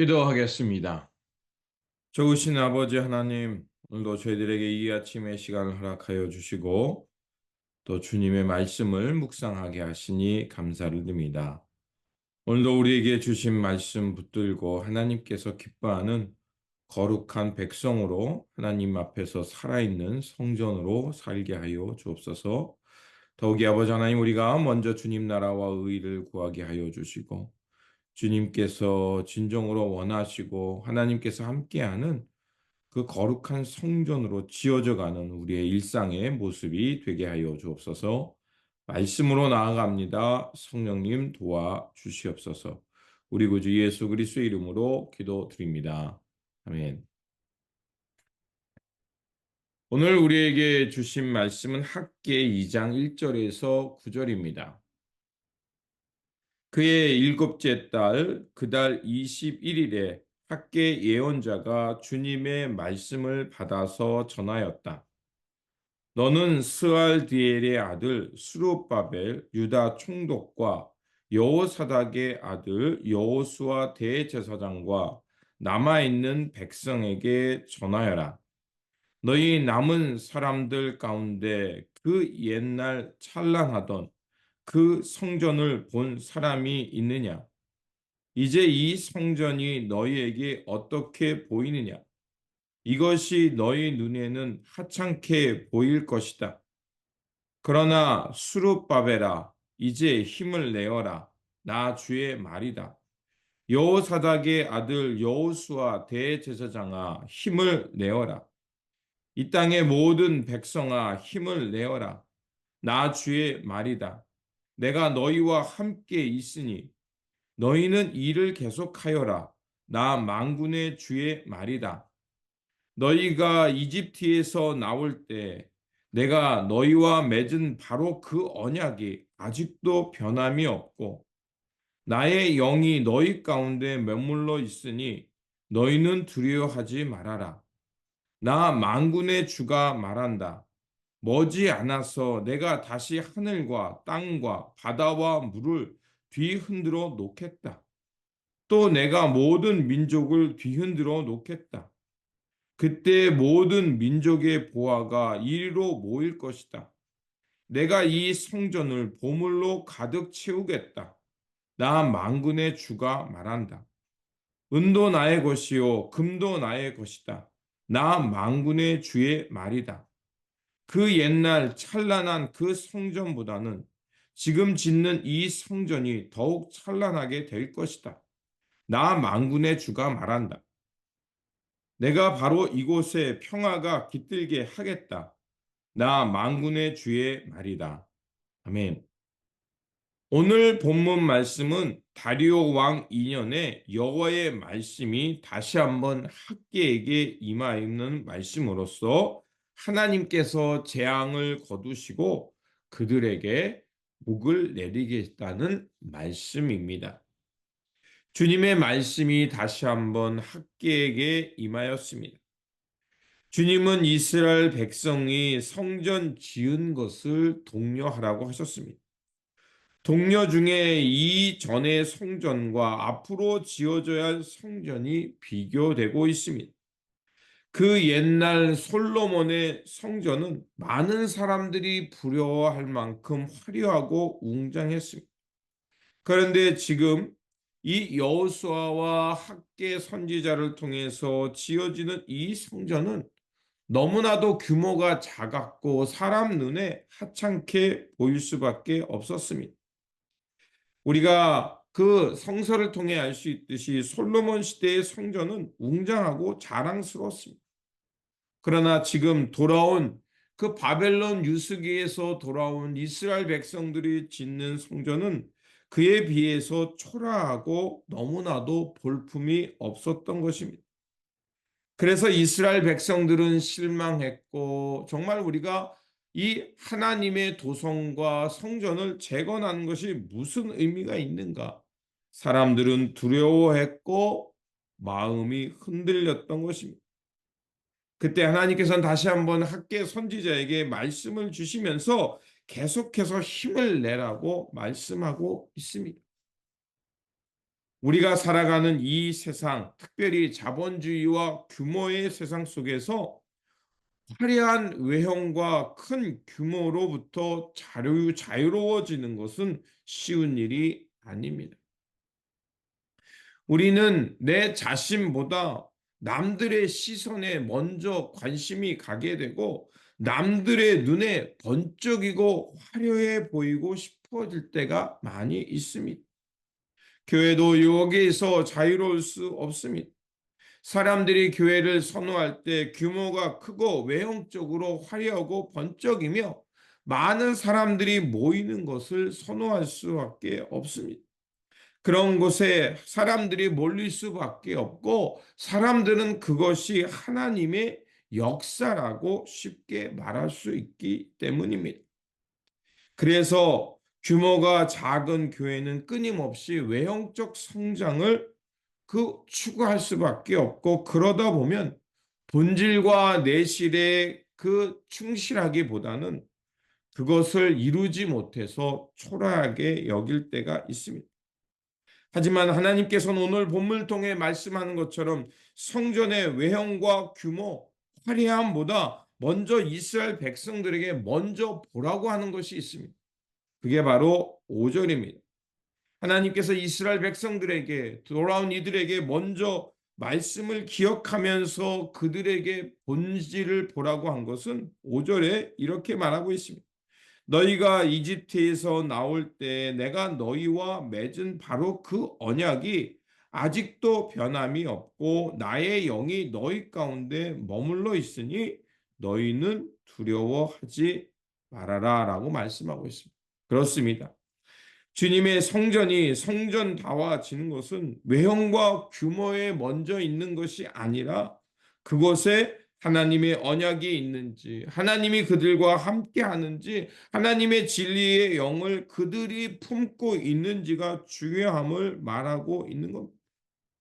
기도하겠습니다. 좋으신 아버지 하나님, 오늘도 저희들에게 이 아침의 시간을 허락하여 주시고 또 주님의 말씀을 묵상하게 하시니 감사를 드립니다. 오늘도 우리에게 주신 말씀 붙들고 하나님께서 기뻐하는 거룩한 백성으로 하나님 앞에서 살아있는 성전으로 살게 하여 주옵소서. 더욱이 아버지 하나님, 우리가 먼저 주님 나라와 의를 구하게 하여 주시고 주님께서 진정으로 원하시고 하나님께서 함께하는 그 거룩한 성전으로 지어져 가는 우리의 일상의 모습이 되게 하여 주옵소서. 말씀으로 나아갑니다. 성령님 도와 주시옵소서. 우리 구주 예수 그리스도의 이름으로 기도드립니다. 아멘. 오늘 우리에게 주신 말씀은 학개 2장 1절에서 9절입니다. 그의 일곱째 달, 그달 21일에 학개 예언자가 주님의 말씀을 받아서 전하였다. 너는 스알디엘의 아들 스룹바벨 유다 총독과 여호사닥의 아들 여호수아 대제사장과 남아있는 백성에게 전하여라. 너희 남은 사람들 가운데 그 옛날 찬란하던 그 성전을 본 사람이 있느냐? 이제 이 성전이 너희에게 어떻게 보이느냐? 이것이 너희 눈에는 하찮게 보일 것이다. 그러나 수룹바벨아, 이제 힘을 내어라. 나 주의 말이다. 여호사닥의 아들 여호수아 대제사장아, 힘을 내어라. 이 땅의 모든 백성아, 힘을 내어라. 나 주의 말이다. 내가 너희와 함께 있으니 너희는 일을 계속하여라. 나 만군의 주의 말이다. 너희가 이집트에서 나올 때 내가 너희와 맺은 바로 그 언약이 아직도 변함이 없고 나의 영이 너희 가운데 머물러 있으니 너희는 두려워하지 말아라. 나 만군의 주가 말한다. 머지않아서 내가 다시 하늘과 땅과 바다와 물을 뒤흔들어 놓겠다. 또 내가 모든 민족을 뒤흔들어 놓겠다. 그때 모든 민족의 보화가 이리로 모일 것이다. 내가 이 성전을 보물로 가득 채우겠다. 나 만군의 주가 말한다. 은도 나의 것이요 금도 나의 것이다. 나 만군의 주의 말이다. 그 옛날 찬란한 그 성전보다는 지금 짓는 이 성전이 더욱 찬란하게 될 것이다. 나 만군의 주가 말한다. 내가 바로 이곳에 평화가 깃들게 하겠다. 나 만군의 주의 말이다. 아멘. 오늘 본문 말씀은 다리오 왕 2년에 여호와의 말씀이 다시 한번 학개에게 임하는 말씀으로써 하나님께서 재앙을 거두시고 그들에게 복을 내리겠다는 말씀입니다. 주님의 말씀이 다시 한번 학개에게 임하였습니다. 주님은 이스라엘 백성이 성전 지은 것을 독려하라고 하셨습니다. 동료 중에 이전의 성전과 앞으로 지어져야 할 성전이 비교되고 있습니다. 그 옛날 솔로몬의 성전은 많은 사람들이 부러워할 만큼 화려하고 웅장했습니다. 그런데 지금 이 여호수아와 학개 선지자를 통해서 지어지는 이 성전은 너무나도 규모가 작았고 사람 눈에 하찮게 보일 수밖에 없었습니다. 우리가 그 성서를 통해 알 수 있듯이 솔로몬 시대의 성전은 웅장하고 자랑스러웠습니다. 그러나 지금 돌아온 그 바벨론 유스기에서 돌아온 이스라엘 백성들이 짓는 성전은 그에 비해서 초라하고 너무나도 볼품이 없었던 것입니다. 그래서 이스라엘 백성들은 실망했고 정말 우리가 이 하나님의 도성과 성전을 재건하는 것이 무슨 의미가 있는가? 사람들은 두려워했고 마음이 흔들렸던 것입니다. 그때 하나님께서는 다시 한번 학개 선지자에게 말씀을 주시면서 계속해서 힘을 내라고 말씀하고 있습니다. 우리가 살아가는 이 세상, 특별히 자본주의와 규모의 세상 속에서 화려한 외형과 큰 규모로부터 자유로워지는 것은 쉬운 일이 아닙니다. 우리는 내 자신보다 남들의 시선에 먼저 관심이 가게 되고 남들의 눈에 번쩍이고 화려해 보이고 싶어질 때가 많이 있습니다. 교회도 여기에서 자유로울 수 없습니다. 사람들이 교회를 선호할 때 규모가 크고 외형적으로 화려하고 번쩍이며 많은 사람들이 모이는 것을 선호할 수밖에 없습니다. 그런 곳에 사람들이 몰릴 수밖에 없고 사람들은 그것이 하나님의 역사라고 쉽게 말할 수 있기 때문입니다. 그래서 규모가 작은 교회는 끊임없이 외형적 성장을 추구할 수밖에 없고 그러다 보면 본질과 내실에 충실하기보다는 그것을 이루지 못해서 초라하게 여길 때가 있습니다. 하지만 하나님께서는 오늘 본문을 통해 말씀하는 것처럼 성전의 외형과 규모, 화려함보다 먼저 이스라엘 백성들에게 먼저 보라고 하는 것이 있습니다. 그게 바로 5절입니다. 하나님께서 이스라엘 백성들에게 돌아온 이들에게 먼저 말씀을 기억하면서 그들에게 본질을 보라고 한 것은 5절에 이렇게 말하고 있습니다. 너희가 이집트에서 나올 때 내가 너희와 맺은 바로 그 언약이 아직도 변함이 없고 나의 영이 너희 가운데 머물러 있으니 너희는 두려워하지 말아라 라고 말씀하고 있습니다. 그렇습니다. 주님의 성전이 성전다워지는 것은 외형과 규모에 먼저 있는 것이 아니라 그곳에 하나님의 언약이 있는지, 하나님이 그들과 함께 하는지, 하나님의 진리의 영을 그들이 품고 있는지가 중요함을 말하고 있는 겁니다.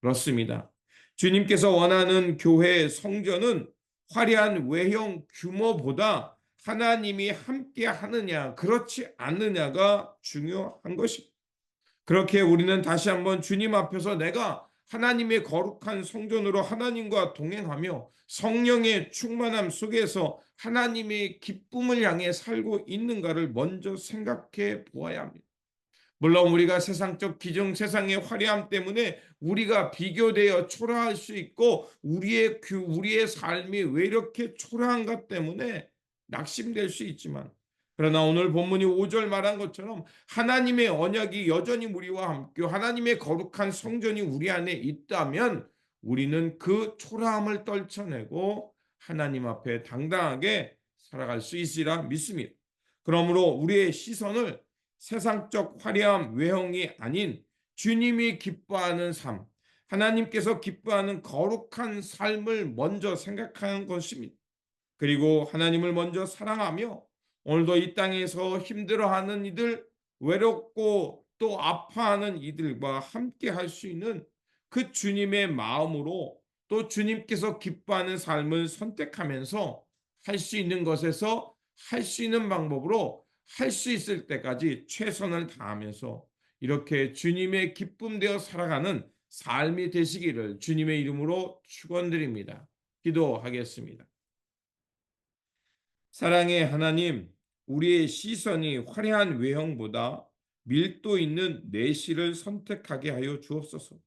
그렇습니다. 주님께서 원하는 교회 성전은 화려한 외형 규모보다 하나님이 함께 하느냐, 그렇지 않느냐가 중요한 것입니다. 그렇게 우리는 다시 한번 주님 앞에서 내가 하나님의 거룩한 성전으로 하나님과 동행하며 성령의 충만함 속에서 하나님의 기쁨을 향해 살고 있는가를 먼저 생각해 보아야 합니다. 물론 우리가 세상적 기중, 세상의 화려함 때문에 우리가 비교되어 초라할 수 있고 우리의 삶이 왜 이렇게 초라한가 때문에 낙심될 수 있지만 그러나 오늘 본문이 5절 말한 것처럼 하나님의 언약이 여전히 우리와 함께 하나님의 거룩한 성전이 우리 안에 있다면 우리는 그 초라함을 떨쳐내고 하나님 앞에 당당하게 살아갈 수 있으리라 믿습니다. 그러므로 우리의 시선을 세상적 화려함 외형이 아닌 주님이 기뻐하는 삶, 하나님께서 기뻐하는 거룩한 삶을 먼저 생각하는 것입니다. 그리고 하나님을 먼저 사랑하며 오늘도 이 땅에서 힘들어하는 이들, 외롭고 또 아파하는 이들과 함께 할 수 있는 그 주님의 마음으로 또 주님께서 기뻐하는 삶을 선택하면서 할 수 있는 것에서 할 수 있는 방법으로 할 수 있을 때까지 최선을 다하면서 이렇게 주님의 기쁨 되어 살아가는 삶이 되시기를 주님의 이름으로 축원드립니다. 기도하겠습니다. 사랑의 하나님, 우리의 시선이 화려한 외형보다 밀도 있는 내실을 선택하게 하여 주옵소서.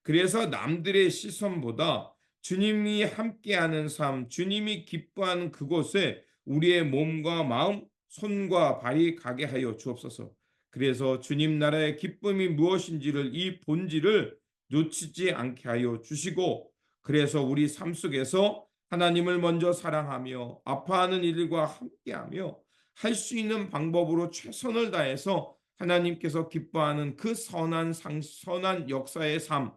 그래서 남들의 시선보다 주님이 함께하는 삶, 주님이 기뻐하는 그곳에 우리의 몸과 마음, 손과 발이 가게 하여 주옵소서. 그래서 주님 나라의 기쁨이 무엇인지를 이 본질을 놓치지 않게 하여 주시고 그래서 우리 삶 속에서 하나님을 먼저 사랑하며 아파하는 이들과 함께하며 할 수 있는 방법으로 최선을 다해서 하나님께서 기뻐하는 그 선한 역사의 삶,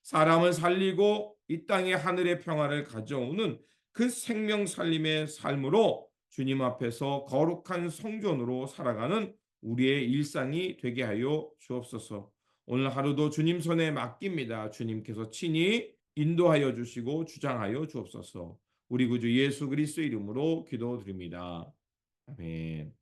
사람을 살리고 이 땅에 하늘의 평화를 가져오는 그 생명 살림의 삶으로 주님 앞에서 거룩한 성전으로 살아가는 우리의 일상이 되게 하여 주옵소서. 오늘 하루도 주님 손에 맡깁니다. 주님께서 친히 인도하여 주시고 주장하여 주옵소서. 우리 구주 예수 그리스도 이름으로 기도드립니다. 아멘.